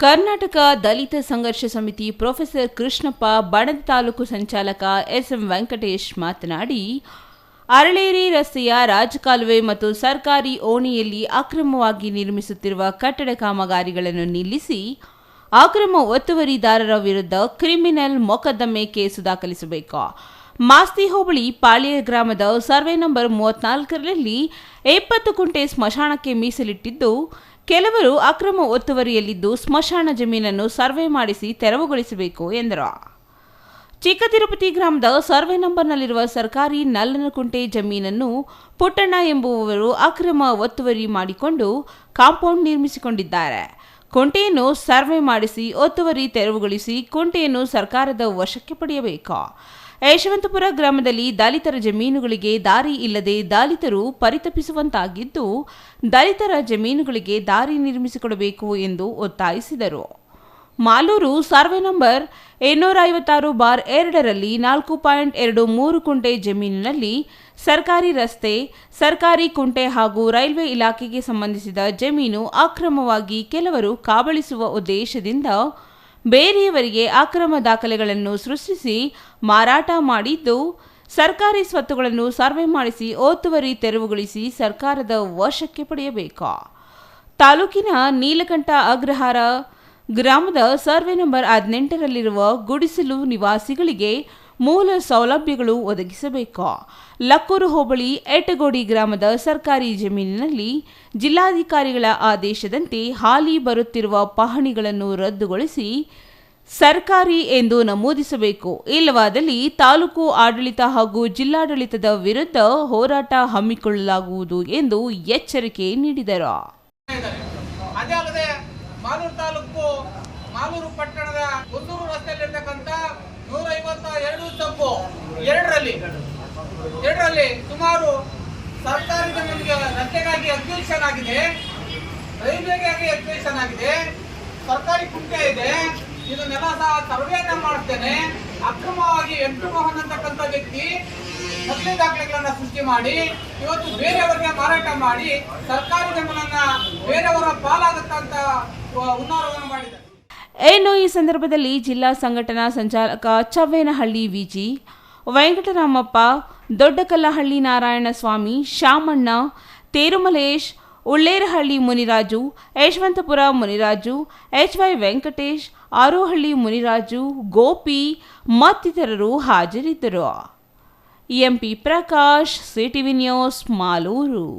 ಕರ್ನಾಟಕ ದಲಿತ ಸಂಘರ್ಷ ಸಮಿತಿ ಪ್ರೊಫೆಸರ್ ಕೃಷ್ಣಪ್ಪ, ಬಣದ ತಾಲೂಕು ಸಂಚಾಲಕ ಎಸ್ಎಂ ವೆಂಕಟೇಶ್ ಮಾತನಾಡಿ, ಅರಳೇರಿ ರಸ್ತೆಯ ರಾಜಕಾಲುವೆ ಮತ್ತು ಸರ್ಕಾರಿ ಓಣಿಯಲ್ಲಿ ಅಕ್ರಮವಾಗಿ ನಿರ್ಮಿಸುತ್ತಿರುವ ಕಟ್ಟಡ ಕಾಮಗಾರಿಗಳನ್ನು ನಿಲ್ಲಿಸಿ ಅಕ್ರಮ ಒತ್ತುವರಿದಾರರ ವಿರುದ್ಧ ಕ್ರಿಮಿನಲ್ ಮೊಕದ್ದಮೆ ಕೇಸು ದಾಖಲಿಸಬೇಕು. ಮಾಸ್ತಿ ಹೋಬಳಿ ಪಾಳ್ಯ ಗ್ರಾಮದ ಸರ್ವೆ ನಂಬರ್ 34ರಲ್ಲಿ 20 ಕುಂಟೆ ಸ್ಮಶಾನಕ್ಕೆ ಮೀಸಲಿಟ್ಟಿದ್ದು, ಕೆಲವರು ಅಕ್ರಮ ಒತ್ತುವರಿಯಲ್ಲಿದ್ದು ಸ್ಮಶಾನ ಜಮೀನನ್ನು ಸರ್ವೆ ಮಾಡಿಸಿ ತೆರವುಗೊಳಿಸಬೇಕು ಎಂದರು. ಚಿಕ್ಕತಿರುಪತಿ ಗ್ರಾಮದ ಸರ್ವೆ ನಂಬರ್ನಲ್ಲಿರುವ ಸರ್ಕಾರಿ ನಲ್ಲನಕುಂಟೆ ಜಮೀನನ್ನು ಪುಟ್ಟಣ್ಣ ಎಂಬುವವರು ಅಕ್ರಮ ಒತ್ತುವರಿ ಮಾಡಿಕೊಂಡು ಕಾಂಪೌಂಡ್ ನಿರ್ಮಿಸಿಕೊಂಡಿದ್ದಾರೆ. ಕುಂಟೆಯನ್ನು ಸರ್ವೆ ಮಾಡಿಸಿ ಒತ್ತುವರಿ ತೆರವುಗೊಳಿಸಿ ಕುಂಟೆಯನ್ನು ಸರ್ಕಾರದ ವಶಕ್ಕೆ ಪಡೆಯಬೇಕು. ಯಶವಂತಪುರ ಗ್ರಾಮದಲ್ಲಿ ದಲಿತರ ಜಮೀನುಗಳಿಗೆ ದಾರಿ ಇಲ್ಲದೆ ದಲಿತರು ಪರಿತಪಿಸುವಂತಾಗಿದ್ದು, ದಲಿತರ ಜಮೀನುಗಳಿಗೆ ದಾರಿ ನಿರ್ಮಿಸಿಕೊಡಬೇಕು ಎಂದು ಒತ್ತಾಯಿಸಿದರು. ಮಾಲೂರು ಸರ್ವೆ ನಂಬರ್ 256/2ರಲ್ಲಿ 4.23 ಕುಂಟೆ ಜಮೀನಿನಲ್ಲಿ ಸರ್ಕಾರಿ ರಸ್ತೆ, ಸರ್ಕಾರಿ ಕುಂಟೆ ಹಾಗೂ ರೈಲ್ವೆ ಇಲಾಖೆಗೆ ಸಂಬಂಧಿಸಿದ ಜಮೀನು ಅಕ್ರಮವಾಗಿ ಕೆಲವರು ಕಬಳಿಸುವ ಉದ್ದೇಶದಿಂದ ಬೇರೆಯವರಿಗೆ ಅಕ್ರಮ ದಾಖಲೆಗಳನ್ನು ಸೃಷ್ಟಿಸಿ ಮಾರಾಟ ಮಾಡಿದ್ದು, ಸರ್ಕಾರಿ ಸ್ವತ್ತುಗಳನ್ನು ಸರ್ವೆ ಮಾಡಿಸಿ ಒತ್ತುವರಿ ತೆರವುಗೊಳಿಸಿ ಸರ್ಕಾರದ ವಶಕ್ಕೆ ಪಡೆಯಬೇಕು. ತಾಲೂಕಿನ ನೀಲಕಂಠ ಅಗ್ರಹಾರ ಗ್ರಾಮದ ಸರ್ವೆ ನಂಬರ್ 18ರಲ್ಲಿರುವ ಗುಡಿಸಲು ನಿವಾಸಿಗಳಿಗೆ ಮೂಲ ಸೌಲಭ್ಯಗಳು ಒದಗಿಸಬೇಕು. ಲಕ್ಕೂರು ಹೋಬಳಿ ಎಟ್ಟಗೋಡಿ ಗ್ರಾಮದ ಸರ್ಕಾರಿ ಜಮೀನಿನಲ್ಲಿ ಜಿಲ್ಲಾಧಿಕಾರಿಗಳ ಆದೇಶದಂತೆ ಹಾಲಿ ಬರುತ್ತಿರುವ ಪಹಣಿಗಳನ್ನು ರದ್ದುಗೊಳಿಸಿ ಸರ್ಕಾರಿ ಎಂದು ನಮೂದಿಸಬೇಕು. ಇಲ್ಲವಾದಲ್ಲಿ ತಾಲೂಕು ಆಡಳಿತ ಹಾಗೂ ಜಿಲ್ಲಾಡಳಿತದ ವಿರುದ್ಧ ಹೋರಾಟ ಹಮ್ಮಿಕೊಳ್ಳಲಾಗುವುದು ಎಂದು ಎಚ್ಚರಿಕೆ ನೀಡಿದರು. ಮಾಲೂರು ತಾಲೂಕು ಮಾಲೂರು ಪಟ್ಟಣದ ಕುಂದೂರು ರಸ್ತೆಯಲ್ಲಿರ್ತಕ್ಕಂಥ 152/2ರಲ್ಲಿ ಸುಮಾರು ಸರ್ಕಾರಿ ಜಮೀನಿಗೆ ರಸ್ತೆಗಾಗಿ ಅಕ್ವಿಷನ್ ಆಗಿದೆ, ರೈಲ್ವೆಗಾಗಿ ಅಕ್ವಿಷನ್ ಆಗಿದೆ, ಸರ್ಕಾರಿ ಕುಂಟೆ ಇದೆ. ಇದನ್ನೆಲ್ಲ ಸಹ ಸರ್ವೆಯನ್ನ ಮಾಡ್ತೇನೆ. ಅಕ್ರಮವಾಗಿ ಎಂಟು ಮೋಹನ್ ಅಂತಕ್ಕಂಥ ವ್ಯಕ್ತಿ ನಕಲಿ ದಾಖಲೆಗಳನ್ನ ಸೃಷ್ಟಿ ಮಾಡಿ ಇವತ್ತು ಬೇರೆಯವರಿಗೆ ಮಾರಾಟ ಮಾಡಿ ಸರ್ಕಾರಿ ಜಮೀನನ್ನ ಬೇರೆಯವರ ಪಾಲಾಗುತ್ತಂತ ಉನ್ನಾರವನ್ನು ಮಾಡಿದ್ದಾರೆ. ಇನ್ನು ಈ ಸಂದರ್ಭದಲ್ಲಿ ಜಿಲ್ಲಾ ಸಂಘಟನಾ ಸಂಚಾಲಕ ಚವ್ವೇನಹಳ್ಳಿ ವಿಜಿ, ವೆಂಕಟರಾಮಪ್ಪ, ದೊಡ್ಡಕಲ್ಲಹಳ್ಳಿ ನಾರಾಯಣಸ್ವಾಮಿ, ಶಾಮಣ್ಣ, ತೇರುಮಲೇಶ್, ಉಳ್ಳೇರಹಳ್ಳಿ ಮುನಿರಾಜು, ಯಶವಂತಪುರ ಮುನಿರಾಜು, HY ವೆಂಕಟೇಶ್, ಆರೋಹಳ್ಳಿ ಮುನಿರಾಜು, ಗೋಪಿ ಮತ್ತಿತರರು ಹಾಜರಿದ್ದರು. MP Prakash, CTV news, Malur.